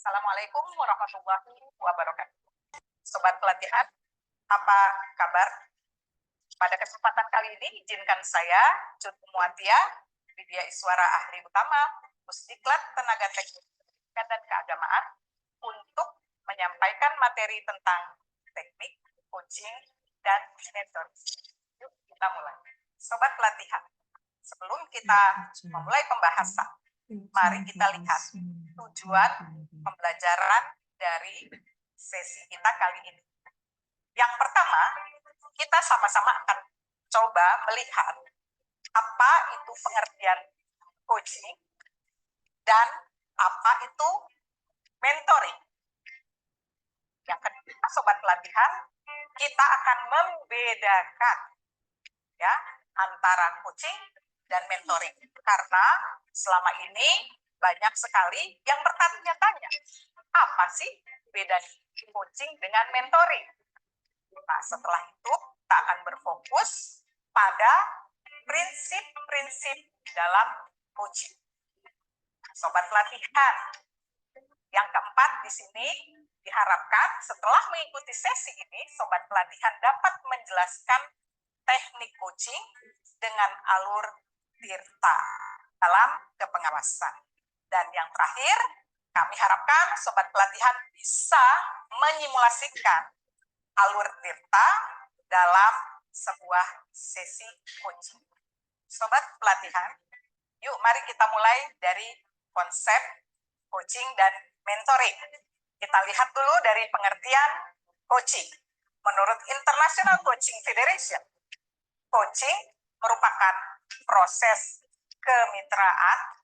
Assalamualaikum warahmatullahi wabarakatuh. Sobat pelatihan, apa kabar? Pada kesempatan kali ini, izinkan saya, Cut Muatia, Widya Iswara Ahli Utama, Pusdiklat Tenaga Teknik dan Keagamaan, untuk menyampaikan materi tentang teknik, coaching, dan metode. Yuk kita mulai. Sobat pelatihan, sebelum kita memulai pembahasan, mari kita lihat tujuan pembelajaran dari sesi kita kali ini. Yang pertama, kita sama-sama akan coba melihat apa itu pengertian coaching dan apa itu mentoring. Yang kedua, sobat pelatihan, kita akan membedakan ya antara coaching dan mentoring, karena selama ini banyak sekali yang bertanya-tanya, apa sih bedanya coaching dengan mentoring? Nah, setelah itu kita akan berfokus pada prinsip-prinsip dalam coaching. Sobat pelatihan, yang keempat di sini diharapkan setelah mengikuti sesi ini, sobat pelatihan dapat menjelaskan teknik coaching dengan alur tirta dalam kepengawasan. Dan yang terakhir, kami harapkan sobat pelatihan bisa menyimulasikan alur tirta dalam sebuah sesi coaching. Sobat pelatihan, yuk mari kita mulai dari konsep coaching dan mentoring. Kita lihat dulu dari pengertian coaching. Menurut International Coaching Federation, coaching merupakan proses kemitraan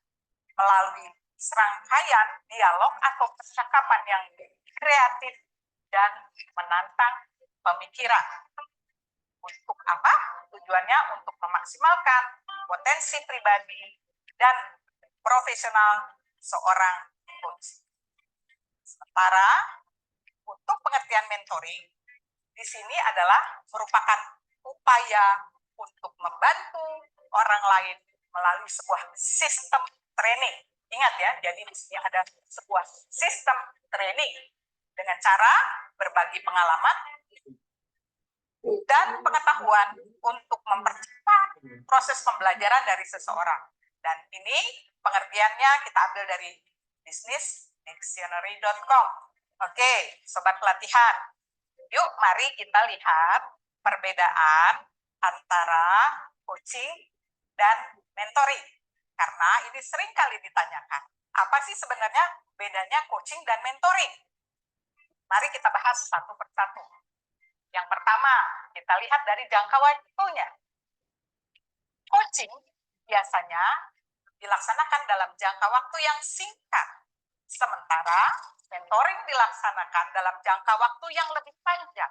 melalui serangkaian dialog atau percakapan yang kreatif dan menantang pemikiran. Untuk apa? Tujuannya untuk memaksimalkan potensi pribadi dan profesional seorang coach. Sementara untuk pengertian mentoring di sini adalah merupakan upaya untuk membantu orang lain melalui sebuah sistem training. Ingat ya, jadi di sini ada sebuah sistem training dengan cara berbagi pengalaman dan pengetahuan untuk mempercepat proses pembelajaran dari seseorang. Dan ini pengertiannya kita ambil dari businessdictionary.com. Oke, sobat pelatihan. Yuk, mari kita lihat perbedaan antara coaching dan mentoring. Karena ini sering kali ditanyakan, apa sih sebenarnya bedanya coaching dan mentoring? Mari kita bahas satu persatu. Yang pertama, kita lihat dari jangka waktunya. Coaching biasanya dilaksanakan dalam jangka waktu yang singkat, sementara mentoring dilaksanakan dalam jangka waktu yang lebih panjang.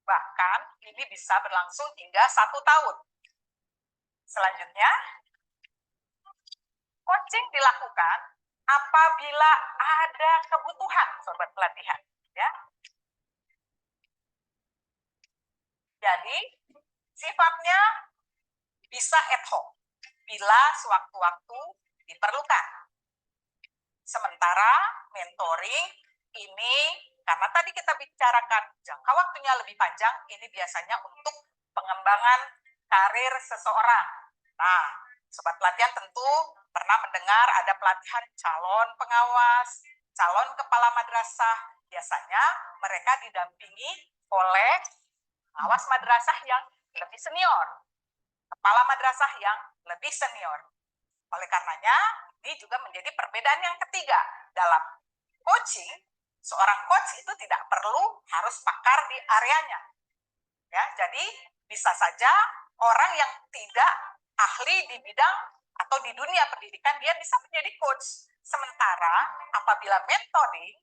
Bahkan ini bisa berlangsung hingga 1 tahun. Selanjutnya, coaching dilakukan apabila ada kebutuhan, sobat pelatihan. Ya. Jadi, sifatnya bisa ad hoc, bila sewaktu-waktu diperlukan. Sementara mentoring ini, karena tadi kita bicarakan jangka waktunya lebih panjang, ini biasanya untuk pengembangan karir seseorang. Nah, sobat pelatihan tentu pernah mendengar ada pelatihan calon pengawas, calon kepala madrasah. Biasanya mereka didampingi oleh pengawas madrasah yang lebih senior, kepala madrasah yang lebih senior. Oleh karenanya, ini juga menjadi perbedaan yang ketiga. Dalam coaching, seorang coach itu tidak perlu harus pakar di areanya. Ya, jadi bisa saja orang yang tidak ahli di bidang atau di dunia pendidikan, dia bisa menjadi coach. Sementara apabila mentoring,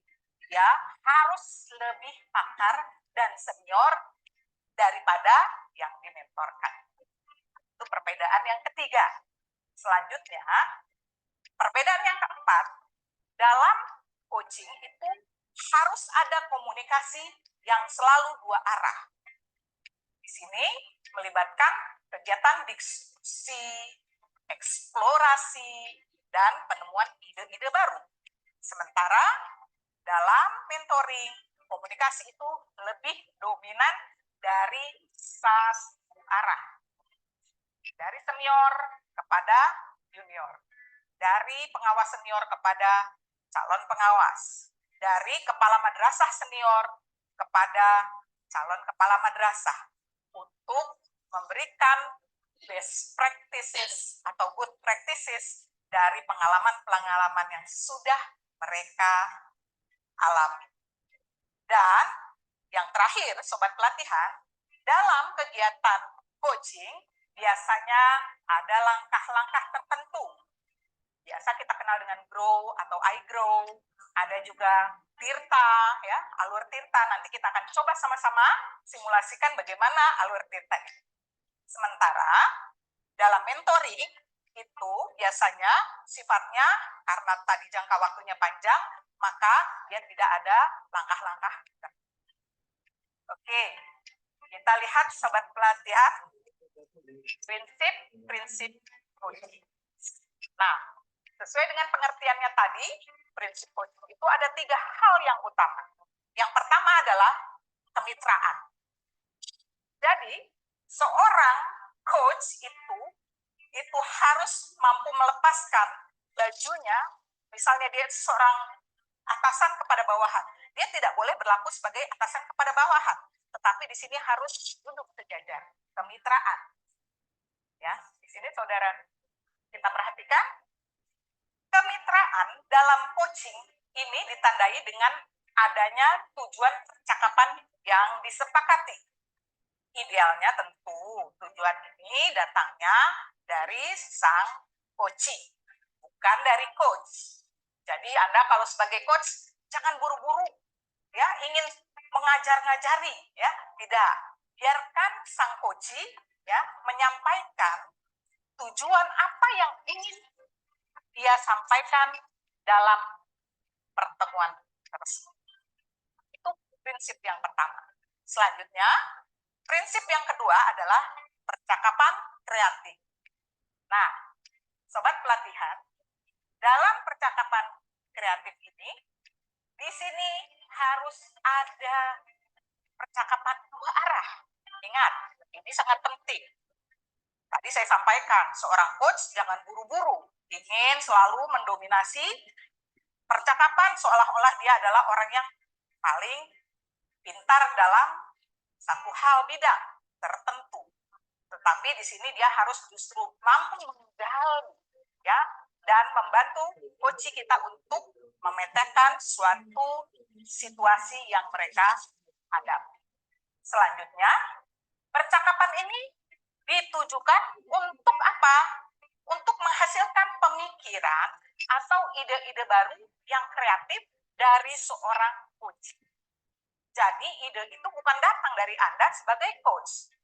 dia harus lebih pakar dan senior daripada yang dimentorkan. Itu perbedaan yang ketiga. Selanjutnya, perbedaan yang keempat, dalam coaching itu harus ada komunikasi yang selalu 2 arah. Di sini melibatkan kegiatan diskusi, eksplorasi, dan penemuan ide-ide baru. Sementara dalam mentoring, komunikasi itu lebih dominan dari satu arah. Dari senior kepada junior. Dari pengawas senior kepada calon pengawas. Dari kepala madrasah senior kepada calon kepala madrasah. Untuk memberikan best practices atau good practices dari pengalaman-pengalaman yang sudah mereka alami. Dan yang terakhir, sobat pelatihan, dalam kegiatan coaching biasanya ada langkah-langkah tertentu. Biasa kita kenal dengan grow atau I grow, ada juga tirta, ya, alur tirta. Nanti kita akan coba sama-sama simulasikan bagaimana alur tirta ini. Sementara dalam mentoring itu biasanya sifatnya karena tadi jangka waktunya panjang, maka dia tidak ada langkah-langkah. Oke, kita lihat sobat pelatihan prinsip coaching. Nah, sesuai dengan pengertiannya tadi, prinsip coaching itu ada 3 hal yang utama. Yang pertama adalah kemitraan. Jadi, seorang coach itu harus mampu melepaskan bajunya, misalnya dia seorang atasan kepada bawahan. Dia tidak boleh berlaku sebagai atasan kepada bawahan, tetapi di sini harus duduk sejajar, kemitraan. Ya, di sini saudara kita perhatikan kemitraan dalam coaching ini ditandai dengan adanya tujuan percakapan yang disepakati. Idealnya tentu tujuan ini datangnya dari sang coachee, bukan dari coach. Jadi Anda kalau sebagai coach jangan buru-buru ya ingin mengajar-ngajari ya, tidak. Biarkan sang coachee ya menyampaikan tujuan apa yang ingin dia sampaikan dalam pertemuan tersebut. Itu prinsip yang pertama. Selanjutnya, prinsip yang kedua adalah percakapan kreatif. Nah, sobat pelatihan, dalam percakapan kreatif ini, di sini harus ada percakapan dua arah. Ingat, ini sangat penting. Tadi saya sampaikan, seorang coach jangan buru-buru, ingin selalu mendominasi percakapan seolah-olah dia adalah orang yang paling pintar dalam satu hal bidang tertentu. Tetapi di sini dia harus justru mampu menggali ya dan membantu coach kita untuk memetakan suatu situasi yang mereka hadapi. Selanjutnya, percakapan ini ditujukan untuk apa? Untuk menghasilkan pemikiran atau ide-ide baru yang kreatif dari seorang coach. Jadi ide itu bukan datang dari Anda sebagai coach.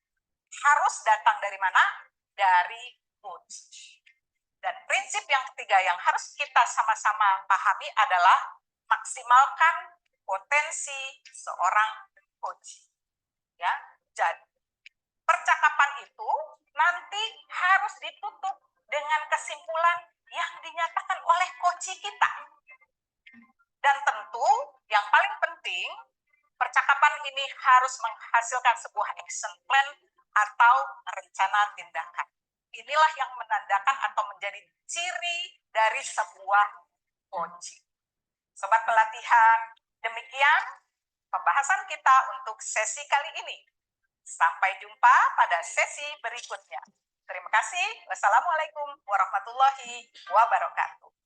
Harus datang dari mana? Dari coach. Dan prinsip yang ketiga yang harus kita sama-sama pahami adalah maksimalkan potensi seorang coach. Ya, jadi percakapan itu nanti harus ditutup dengan kesimpulan yang dinyatakan oleh coach kita. Dan tentu yang paling penting, percakapan ini harus menghasilkan sebuah action plan atau rencana tindakan. Inilah yang menandakan atau menjadi ciri dari sebuah coaching. Sobat pelatihan, demikian pembahasan kita untuk sesi kali ini. Sampai jumpa pada sesi berikutnya. Terima kasih. Wassalamualaikum warahmatullahi wabarakatuh.